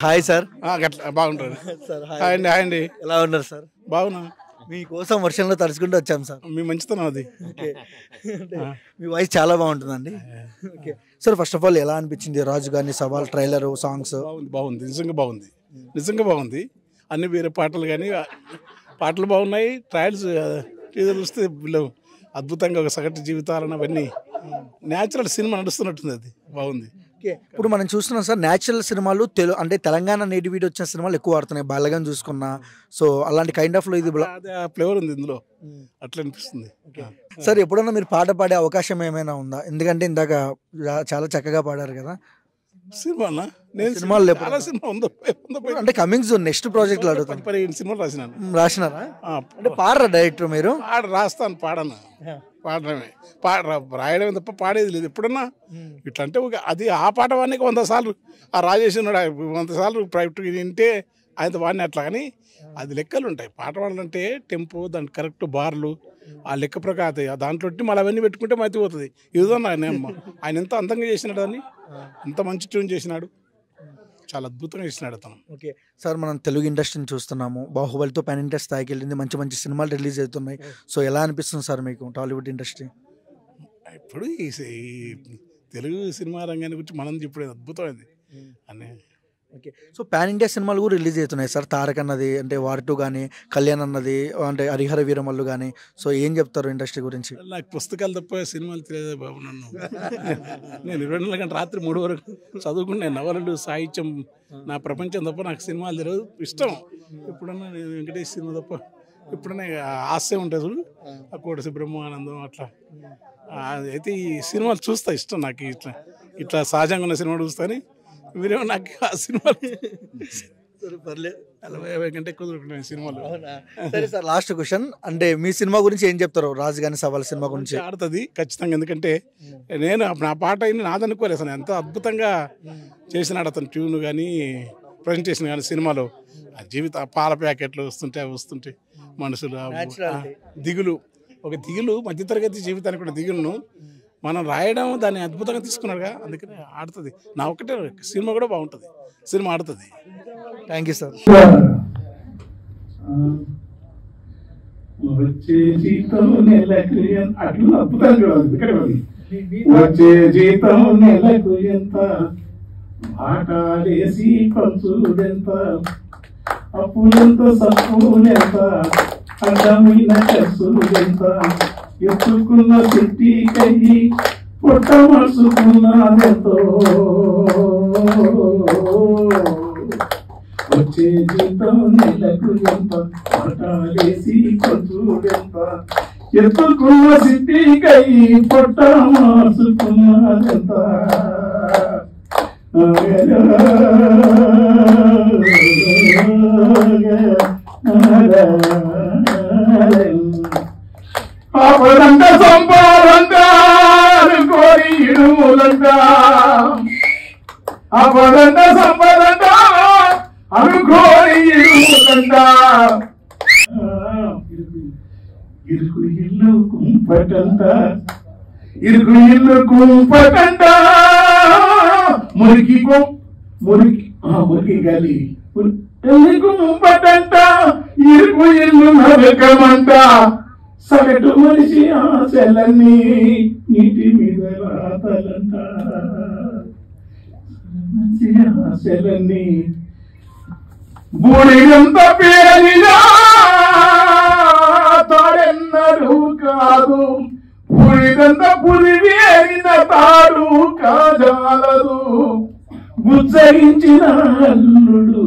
Hi sir. గట్లా బాగుంటుంది sir hi hi అండి. హాయ్ అండి. ఎలా ఉన్నారు సార్? బాగున్నా. మీకోసం వర్షంలో తడుచుకుంటూ వచ్చాం సార్. మీ మంచితనం అది. ఓకే, మీ వాయిస్ చాలా బాగుంటుందండి. Okay sir, first of all ఎలా అనిపించింది రాజు గారిని సవాల్ ట్రైలర్ సాంగ్స్? బాగుంది నిజంగా బాగుంది. అన్ని వేరే పాటలు కానీ పాటలు బాగున్నాయి. ట్రయల్స్ చూస్తే అద్భుతంగా ఒక సగటు జీవితాలను అవన్నీ న్యాచురల్ సినిమా నడుస్తున్నట్టుంది. అది బాగుంది. ఓకే, ఇప్పుడు మనం చూస్తున్నాం సార్, న్యాచురల్ సినిమాలు అంటే తెలంగాణ నేటివిటీ వచ్చిన సినిమాలు ఎక్కువ ఆడుతున్నాయి. బాలగాన్ చూసుకున్నా, సో అలాంటి కైండ్ ఆఫ్ లో ఇది ఫ్లేవర్ ఉంది ఇందులో, అట్లా అనిపిస్తుంది. సార్ ఎప్పుడన్నా మీరు పాట పాడే అవకాశం ఏమైనా ఉందా? ఎందుకంటే ఇందాక చాలా చక్కగా పాడారు కదా. సినిమా నేను సినిమాలు చాలా సినిమా ఉందో అంటే కమింగ్ సూన్ నెక్స్ట్ ప్రాజెక్ట్ లో అడుగుతాను. 15 సినిమాలు రాసినాను. రాసినారా? అంటే పాడరా డైరెక్టర్ మీరు? రాస్తాను, పాడను. పాడడమే రాయడమే తప్ప పాడేది లేదు ఎప్పుడన్నా. ఇట్లా అంటే అది ఆ పాట వాడికి 100 సార్లు ఆ రాజేష్ ఉన్నాడు 100 సార్లు ప్రైవేట్ వింటే ఆయన వాడిని అట్లా. కానీ అది లెక్కలు ఉంటాయి. పాట పాడాలంటే టెంపో, దాని కరెక్ట్ బార్లు, ఆ లెక్క ప్రకారం దాంట్లో మళ్ళీ అవన్నీ పెట్టుకుంటే మతిపోతుంది. ఇదన్నా ఆయన ఎంత అందంగా చేసినాడు, దాన్ని ఎంత మంచి ట్యూన్ చేసినాడు, చాలా అద్భుతంగా చేసినాడు అతను. ఓకే సార్, మనం తెలుగు ఇండస్ట్రీని చూస్తున్నాము. బాహుబలితో పాన్ ఇండియా స్థాయికి వెళ్ళింది, మంచి మంచి సినిమాలు రిలీజ్ అవుతున్నాయి. సో ఎలా అనిపిస్తుంది సార్ మీకు టాలీవుడ్ ఇండస్ట్రీ? ఇప్పుడు ఈ తెలుగు సినిమా రంగాన్ని గురించి మనం చెప్పేది అద్భుతమైంది అని. ఓకే, సో పాన్ ఇండియా సినిమాలు కూడా రిలీజ్ అవుతున్నాయి సార్. తారక్ అన్నది అంటే వార్ 2 కానీ, కళ్యాణ్ అన్నది అంటే హరిహర వీరమల్లు కానీ. సో ఏం చెప్తారు ఇండస్ట్రీ గురించి? నాకు పుస్తకాలు తప్ప సినిమాలు తెలియదు బాబు. నేను 24 గంటల రాత్రి 3 వరకు చదువుకునే నవలలు, సాహిత్యం నా ప్రపంచం తప్ప నాకు సినిమాలు తెలియదు. ఇష్టం ఎప్పుడన్నా నేను వెంకటేష్ సినిమా తప్ప ఎప్పుడన్నా హాస్యం ఉంటుంది చూడు, ఆ కోటసి బ్రహ్మానందం అట్లా. అయితే ఈ సినిమాలు చూస్తా, ఇష్టం నాకు. ఇట్లా సహజంగా ఉన్న సినిమా చూస్తాను. మీరేమో నాకు ఆ సినిమాలు పర్లేదు 40-50 గంటలు ఎక్కువ దొరుకుతున్నాయి సినిమాలు. సరే సార్, లాస్ట్ క్వశ్చన్, అంటే మీ సినిమా గురించి ఏం చెప్తారు? రాజు గాని సవాల్ సినిమా గురించి ఆడుతుంది ఖచ్చితంగా. ఎందుకంటే నేను నా పాట అయినా నాదనుకోలేదు అసలు. ఎంత అద్భుతంగా చేసినాడు అతను. ట్యూన్ కానీ, ప్రజెంటేషన్ కానీ సినిమాలో. ఆ జీవిత పాల ప్యాకెట్లు వస్తుంటే మనుషులు దిగులు, ఒక దిగులు, మధ్యతరగతి జీవితానికి కూడా దిగులును మనం రాయడం, దాన్ని అద్భుతంగా తీసుకున్నాడుగా. అందుకని ఆడుతుంది. నా ఒక్కటే సినిమా కూడా బాగుంటుంది, సినిమా ఆడుతుంది. Thank you sir. వచ్చే జీతం నెలకు అట్లా అద్భుతంగా వచ్చే జీతం నెలకు ఎంత, ఆటలేసి పంచుడెంత, అప్పులెంత సప్పులెంత, అడ్డమైన ఖర్చులెంత, ఎత్తుకున్న చెట్టి కయ్యి పొట్ట మసుకున్నదెంతో. వచ్చే జీతం నెలకు ఎంత, ఆటలేసి పంచుడెంత, ఎత్తుకున్న చెట్టి కయ్యి పొట్ట మసుకున్నదెంత. అపదంట సంపాదంట కోరి ఇడుములంట, అపదంట సంపాదంట అనుకోని ఇడుములంట. ఇరుకు ఇల్లు కుంపటంట, ఇరుకు ఇల్లు కుంపటంట, మురికి మురికి గలి కుంపటంట, ఇరుకు ఇల్లు నరకమంట. సగటు మనిషి ఆశలన్నీ నీటి మీద రాతలంట, మనిషి ఆశలన్నీ బూడిదంత పేరినా తాడెన్నడూ కాదు, బూడిదంత పులివేరిన తాడు కాజాలదు. ఉచ్చరించిన అల్లుడు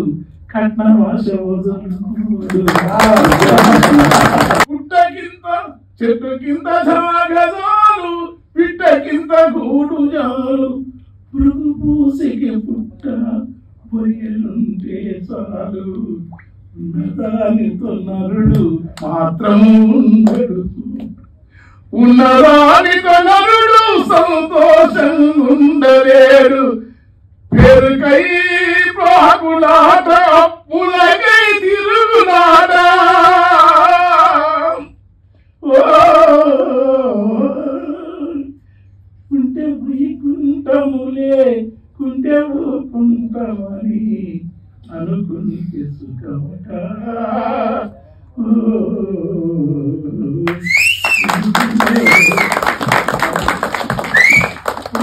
కట్నవాస పుట్ట కింద చెట్టు కింద జాగజాలు, పిట్ట కింద గూడు జాలు, పురుగు పూసికి పుట్ట పొయ్యలుంటే చాలు. ఉన్నదానితో నరుడు మాత్రము ఉండడు, ఉన్నదానితో నరుడు సంతోషం ఉండలేడు. పేరుకై ప్రాకులాట, పులకై తిరుగులాట. కుంటే వైకుంఠములే కుంటే కుంటమని అనుకుని చేసుకోవట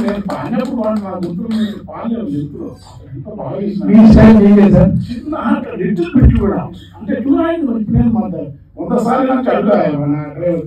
నేను పాడినప్పుడు వాడు నా గుంటూరు పాడలేదు లింకులో ఎంత బాగా చిన్న లిటిల్ పెట్టి కూడా అంటే చూడండి 100 సార్లు నాకు అడుగుతాయి మన డ్రైవర్